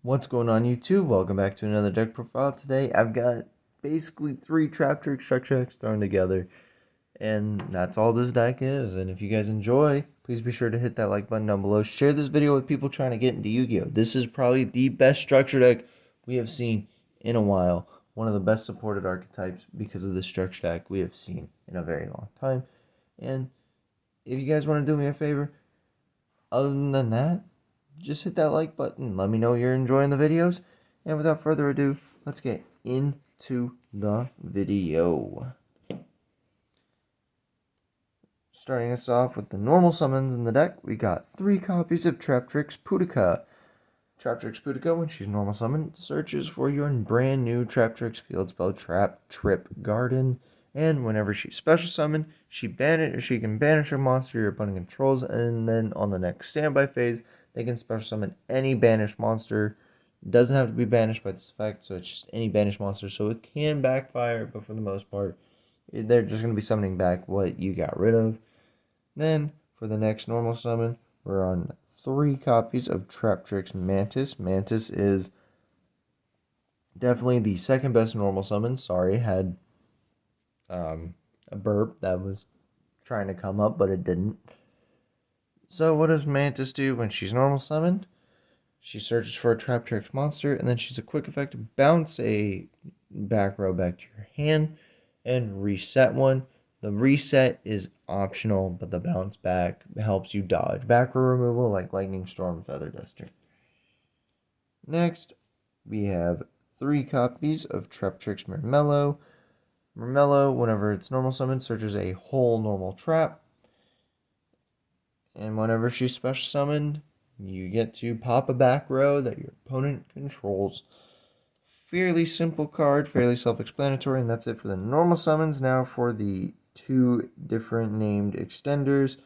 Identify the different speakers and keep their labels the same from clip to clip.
Speaker 1: What's going on YouTube? Welcome back to another deck profile. Today I've got basically 3 TRAPTRIX structure decks thrown together. And that's all this deck is. And if you guys enjoy, please be sure to hit that like button down below. Share this video with people trying to get into Yu-Gi-Oh! This is probably the best structure deck we have seen in a while. One of the best supported archetypes because of the structure deck we have seen in a very long time. And if you guys want to do me a favor, other than that, just hit that like button. Let me know you're enjoying the videos. And without further ado, let's get into the video. Starting us off with the normal summons in the deck, we got 3 copies of TRAPTRIX Pudica. TRAPTRIX Pudica, when she's normal summoned, searches for your brand new TRAPTRIX field spell Trap Trip Garden. And whenever she's special summoned, she can banish a monster your opponent controls, and then on the next standby phase, they can special summon any banished monster. It doesn't have to be banished by this effect, so it's just any banished monster. So it can backfire, but for the most part, they're just going to be summoning back what you got rid of. Then, for the next normal summon, we're on 3 copies of TRAPTRIX Mantis. Mantis is definitely the second best normal summon. Sorry, had a burp that was trying to come up, but it didn't. So what does Mantis do when she's normal summoned? She searches for a TRAPTRIX monster, and then she's a quick effect to bounce a back row back to your hand and reset one. The reset is optional, but the bounce back helps you dodge back row removal like Lightning Storm, Feather Duster. Next, we have 3 copies of TRAPTRIX Mermello. Mermello, whenever it's normal summoned, searches a whole normal trap. And whenever she's special summoned, you get to pop a back row that your opponent controls. Fairly simple card, fairly self-explanatory, and that's it for the normal summons. Now for the 2 different named extenders.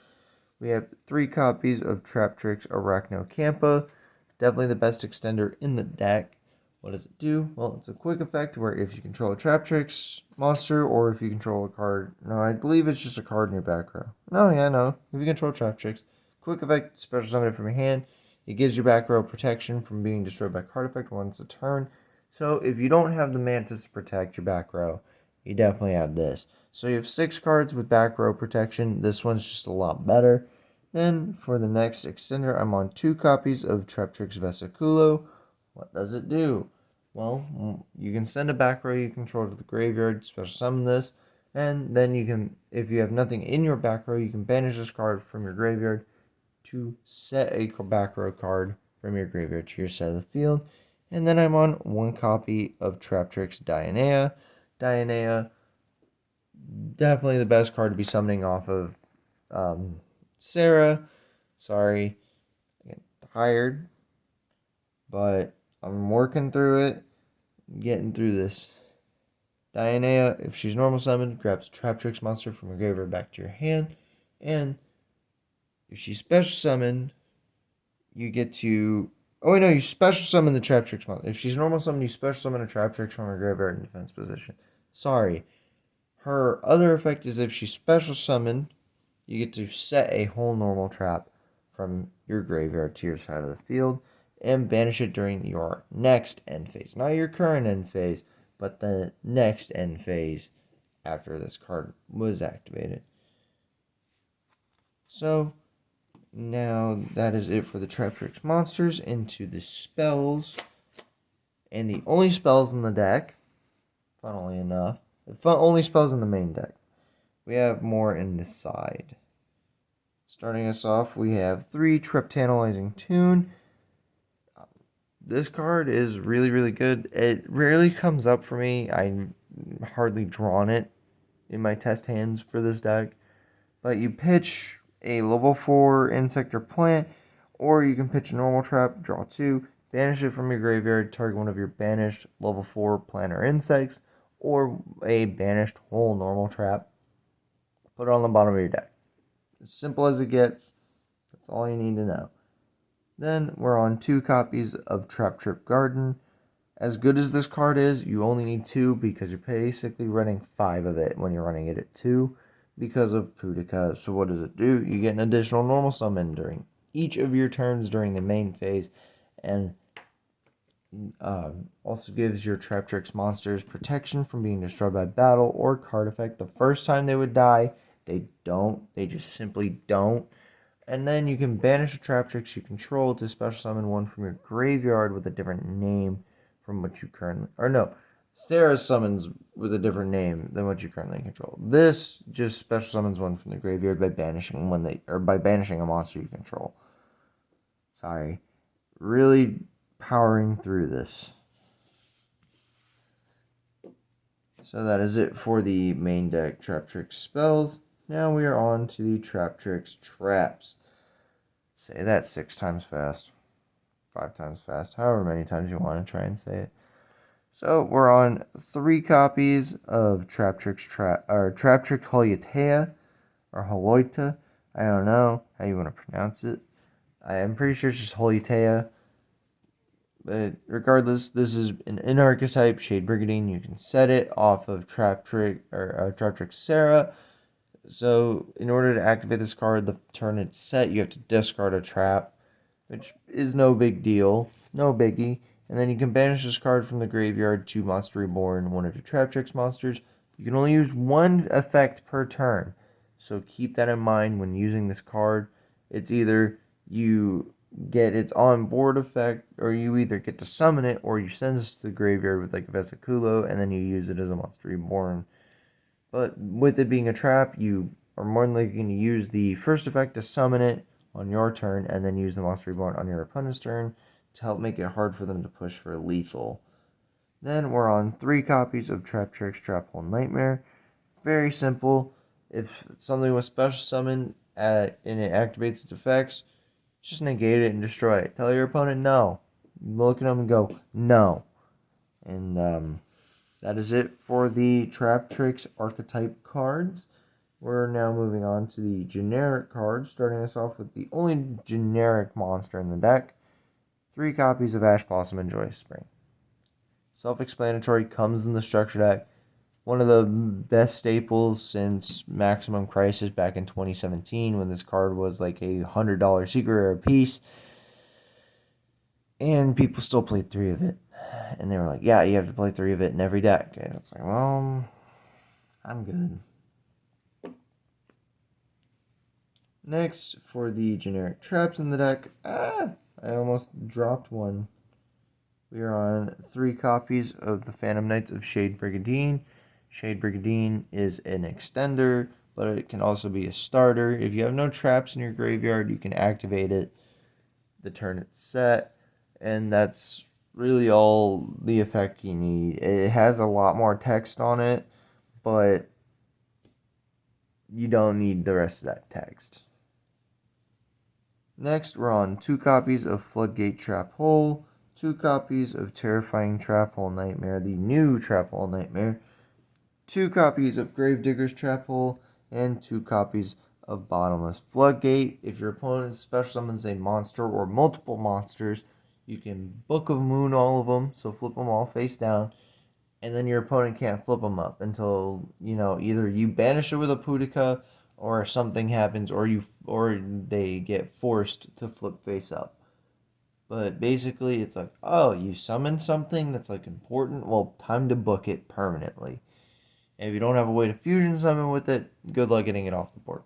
Speaker 1: We have 3 copies of TRAPTRIX Arachnocampa. Definitely the best extender in the deck. What does it do? Well, it's a quick effect where if you control a TRAPTRIX monster, or if you control a card... No, I believe it's just a card in your back row. No. If you control TRAPTRIX, quick effect, special summon it from your hand. It gives your back row protection from being destroyed by card effect once a turn. So if you don't have the Mantis to protect your back row, you definitely have this. So you have 6 cards with back row protection. This one's just a lot better. Then for the next extender, I'm on 2 copies of TRAPTRIX Vesiculo. What does it do? Well, you can send a back row you control to the graveyard, special summon this, and then you can, if you have nothing in your back row, you can banish this card from your graveyard to set a back row card from your graveyard to your side of the field. And then I'm on 1 copy of TRAPTRIX Dionea. Dionea, definitely the best card to be summoning off of Sarah. Sorry, I get tired, but I'm working through it, getting through this. Dionea, if she's normal summoned, grabs a TRAPTRIX monster from your graveyard back to your hand, and if she's special summoned, you get to... Oh, wait, no, you special summon the TRAPTRIX monster. If she's normal summoned, you special summon a TRAPTRIX from her graveyard in defense position. Sorry. Her other effect is if she's special summoned, you get to set a whole normal trap from your graveyard to your side of the field and banish it during your next end phase. Not your current end phase, but the next end phase after this card was activated. So, now that is it for the TRAPTRIX monsters. Into the spells. And the only spells in the deck, funnily enough, only spells in the main deck. We have more in this side. Starting us off, we have 3 Trip-Tantalizing Tune. This card is really, really good. It rarely comes up for me. I hardly drawn it in my test hands for this deck. But you pitch a level 4 insect or plant, or you can pitch a normal trap, draw 2, banish it from your graveyard, target one of your banished level 4 plant or insects, or a banished whole normal trap. Put it on the bottom of your deck. As simple as it gets. That's all you need to know. Then we're on 2 copies of Trap Trip Garden. As good as this card is, you only need 2 because you're basically running 5 of it when you're running it at 2 because of Pudica. So what does it do? You get an additional normal summon during each of your turns during the main phase. And Also gives your TRAPTRIX monsters protection from being destroyed by battle or card effect. The first time they would die, they don't. They just simply don't. And then you can banish a TRAPTRIX you control to special summon one from your graveyard with a different name from what you currently... Or no, Sarah summons with a different name than what you currently control. This just special summons one from the graveyard by banishing by banishing a monster you control. Sorry. Really powering through this. So that is it for the main deck TRAPTRIX spells. Now we are on to the TRAPTRIX traps. Say that 6 times fast. 5 times fast. However many times you want to try and say it. So we're on 3 copies of TRAPTRIX Holotea or Holoita. I don't know how you want to pronounce it. I am pretty sure it's just Holotea. But regardless, this is an in-archetype Shade Brigandine. You can set it off of TRAPTRIX Sarah. So in order to activate this card, the turn it's set, you have to discard a trap, which is no big deal, no biggie. And then you can banish this card from the graveyard to Monster Reborn, one of your TRAPTRIX monsters. You can only use one effect per turn, so keep that in mind when using this card. It's either you get its on-board effect, or you either get to summon it, or you send this to the graveyard with like a Vesiculo, and then you use it as a Monster Reborn. But with it being a trap, you are more than likely going to use the first effect to summon it on your turn, and then use the Monster Reborn on your opponent's turn to help make it hard for them to push for lethal. Then we're on 3 copies of TRAPTRIX Traphole Nightmare. Very simple. If something was special summoned and it activates its effects, just negate it and destroy it. Tell your opponent no. Look at them and go, no. And that is it for the TRAPTRIX archetype cards. We're now moving on to the generic cards, starting us off with the only generic monster in the deck. 3 copies of Ash Blossom and Joyous Spring. Self-explanatory, comes in the structure deck. One of the best staples since Maximum Crisis back in 2017, when this card was like a $100 secret rare piece. And people still played 3 of it. And they were like, yeah, you have to play 3 of it in every deck. And it's like, well, I'm good. Next, for the generic traps in the deck, I almost dropped one. We are on 3 copies of the Phantom Knights of Shade Brigandine. Shade Brigandine is an extender, but it can also be a starter. If you have no traps in your graveyard, you can activate it the turn it's set, and that's really all the effect you need. It has a lot more text on it, but you don't need the rest of that text. Next, we're on 2 copies of Floodgate Traphole, 2 copies of Terrifying Traphole Nightmare, the new Traphole Nightmare, 2 copies of Gravedigger's Traphole, and 2 copies of Bottomless Floodgate. If your opponent special summons a monster or multiple monsters, you can Book of Moon all of them, so flip them all face down, and then your opponent can't flip them up until, either you banish it with a Pudica, or something happens, or they get forced to flip face up. But basically, it's like, oh, you summoned something that's like important. Well, time to book it permanently. And if you don't have a way to fusion summon with it, good luck getting it off the board.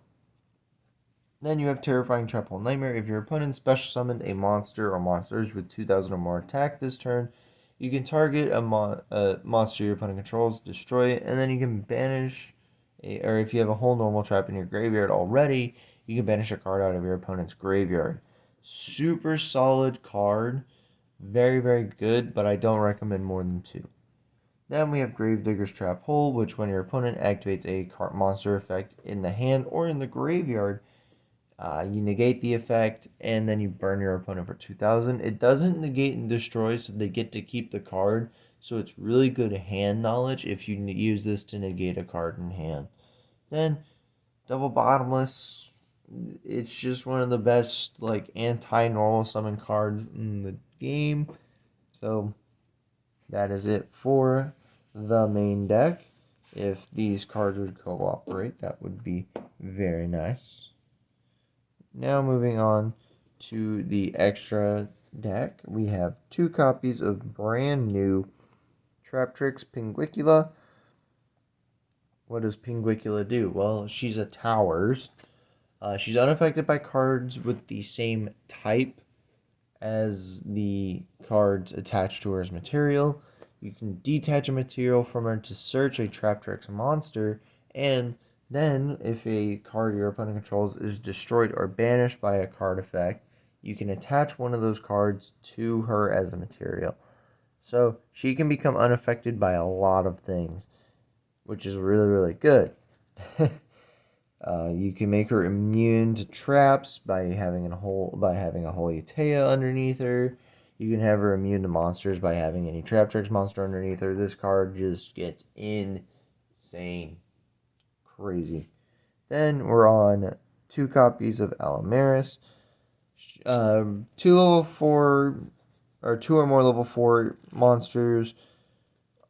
Speaker 1: Then you have Terrifying Traphole Nightmare. If your opponent special summoned a monster or monsters with 2,000 or more attack this turn, you can target a monster your opponent controls, destroy it, and then you can banish, or if you have a whole normal trap in your graveyard already, you can banish a card out of your opponent's graveyard. Super solid card. Very, very good, but I don't recommend more than 2. Then we have Gravedigger's Traphole, which when your opponent activates a monster effect in the hand or in the graveyard, you negate the effect, and then you burn your opponent for 2,000. It doesn't negate and destroy, so they get to keep the card. So it's really good hand knowledge if you use this to negate a card in hand. Then, Double Bottomless. It's just one of the best anti-normal summon cards in the game. So that is it for the main deck. If these cards would cooperate, that would be very nice. Now moving on to the extra deck, we have 2 copies of brand new TRAPTRIX Pinguicula. What does Pinguicula do? Well, she's a Towers. She's unaffected by cards with the same type as the cards attached to her as material. You can detach a material from her to search a TRAPTRIX monster, and then if a card your opponent controls is destroyed or banished by a card effect, you can attach one of those cards to her as a material. So she can become unaffected by a lot of things, which is really, really good. You can make her immune to traps by having a Holy Tea underneath her. You can have her immune to monsters by having any TRAPTRIX monster underneath her. This card just gets insane. Crazy. Then we're on 2 copies of Alamaris. 2 level 4, or 2 or more level 4 monsters.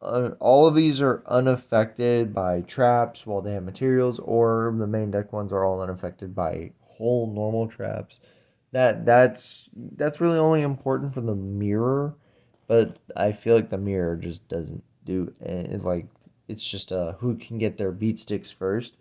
Speaker 1: All of these are unaffected by traps while they have materials, or the main deck ones are all unaffected by whole normal traps. That's really only important for the mirror, but I feel like the mirror just doesn't do it. Like, it's just who can get their beat sticks first,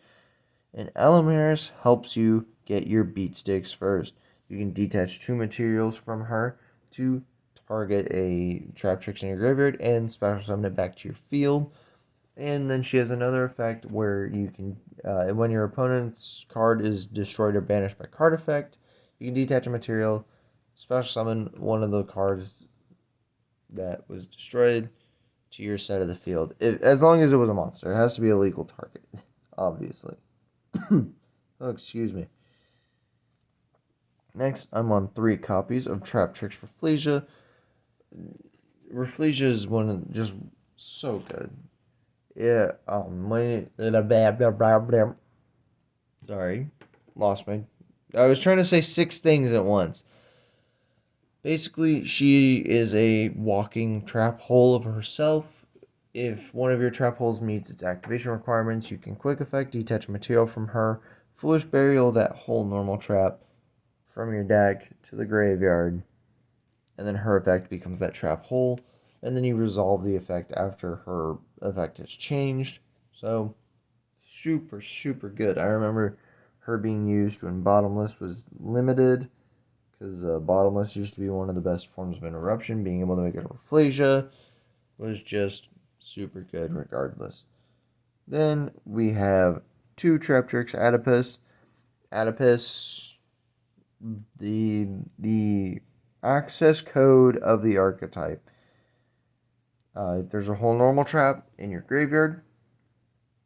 Speaker 1: and Alamaris helps you get your beat sticks first. You can detach 2 materials from her to target a TRAPTRIX in your graveyard and special summon it back to your field. And then she has another effect where you can, when your opponent's card is destroyed or banished by card effect, you can detach a material, special summon one of the cards that was destroyed to your side of the field. As long as it was a monster. It has to be a legal target, obviously. Oh, excuse me. Next, I'm on 3 copies of TRAPTRIX Rafflesia. Rafflesia is just so good. Yeah, sorry, lost my. I was trying to say 6 things at once. Basically, she is a walking trap hole of herself. If one of your trap holes meets its activation requirements, you can quick effect detach material from her, foolish burial that whole normal trap from your deck to the graveyard, and then her effect becomes that trap hole, and then you resolve the effect after her effect has changed. So, super, super good. I remember her being used when Bottomless was limited, because Bottomless used to be one of the best forms of interruption. Being able to make it a Rafflesia was just super good regardless. Then we have 2 TRAPTRIX Adipus. Adipus, the access code of the archetype. If there's a whole normal trap in your graveyard,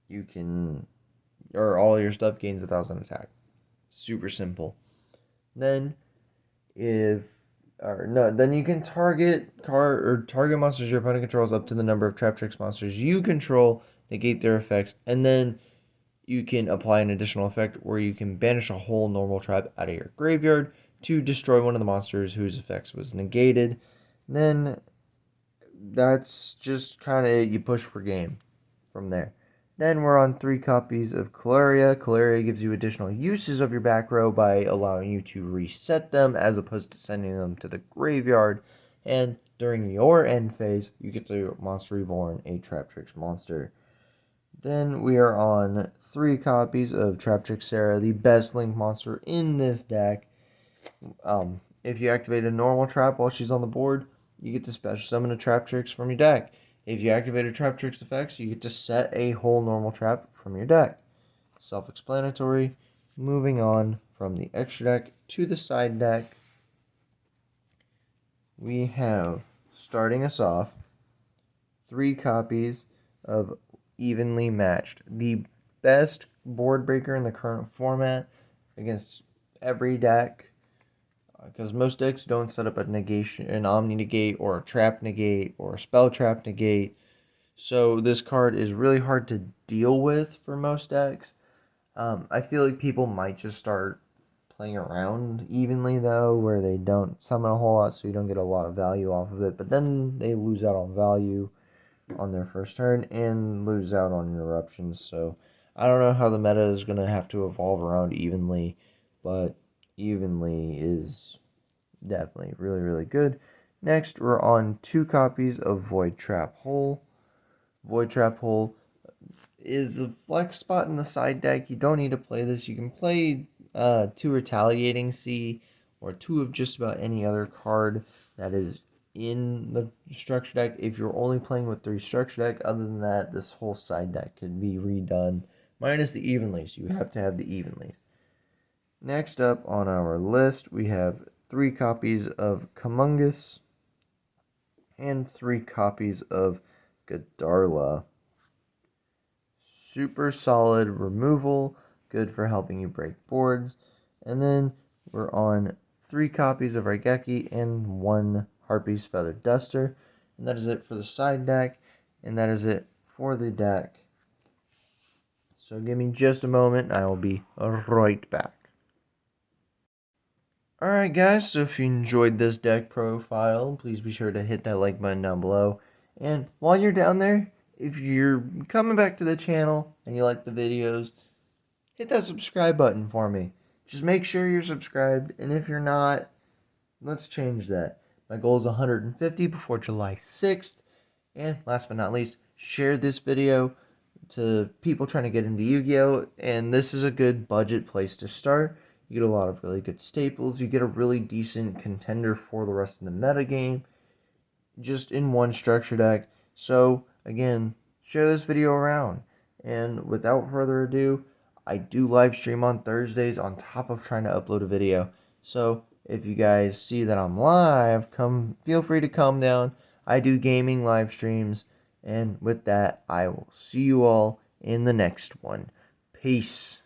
Speaker 1: you can, or all your stuff gains 1,000 attack. Super simple. Then, then you can target monsters your opponent controls up to the number of TRAPTRIX monsters you control, negate their effects, and then you can apply an additional effect where you can banish a whole normal trap out of your graveyard to destroy one of the monsters whose effects was negated. Then that's just kind of it. You push for game from there. Then we're on 3 copies of Caleria. Caleria gives you additional uses of your back row by allowing you to reset them as opposed to sending them to the graveyard. And during your end phase, you get to Monster Reborn, a TRAPTRIX monster. Then we are on 3 copies of TRAPTRIX Sarah, the best link monster in this deck. If you activate a normal trap while she's on the board, you get to special summon a TRAPTRIX from your deck. If you activate a TRAPTRIX effects, you get to set a whole normal trap from your deck. Self-explanatory. Moving on from the extra deck to the side deck, we have, starting us off, 3 copies of Evenly Matched, the best board breaker in the current format against every deck, because most decks don't set up an Omni Negate or a Trap Negate or a Spell Trap Negate. So this card is really hard to deal with for most decks. I feel like people might just start playing around evenly, though, where they don't summon a whole lot, so you don't get a lot of value off of it. But then they lose out on value on their first turn and lose out on interruptions. So I don't know how the meta is going to have to evolve around evenly, but evenly is definitely really, really good. Next, we're on 2 copies of Void Trap Hole. Void Trap Hole is a flex spot in the side deck. You don't need to play this. You can play 2 Retaliating Sea or 2 of just about any other card that is in the structure deck. If you're only playing with 3 structure deck, other than that, this whole side deck could be redone. Minus the Evenleys. You have to have the Evenleys. Next up on our list, we have 3 copies of Kamungus and 3 copies of Godarla. Super solid removal, good for helping you break boards. And then we're on 3 copies of Raigeki and 1 Harpy's Feathered Duster. And that is it for the side deck, and that is it for the deck. So give me just a moment, I will be right back. Alright guys, so if you enjoyed this deck profile, please be sure to hit that like button down below. And while you're down there, if you're coming back to the channel and you like the videos, hit that subscribe button for me. Just make sure you're subscribed, and if you're not, let's change that. My goal is 150 before July 6th. And last but not least, share this video to people trying to get into Yu-Gi-Oh! And this is a good budget place to start. You get a lot of really good staples. You get a really decent contender for the rest of the metagame just in one structure deck. So, again, share this video around. And without further ado, I do live stream on Thursdays on top of trying to upload a video. So, if you guys see that I'm live, feel free to come down. I do gaming live streams. And with that, I will see you all in the next one. Peace.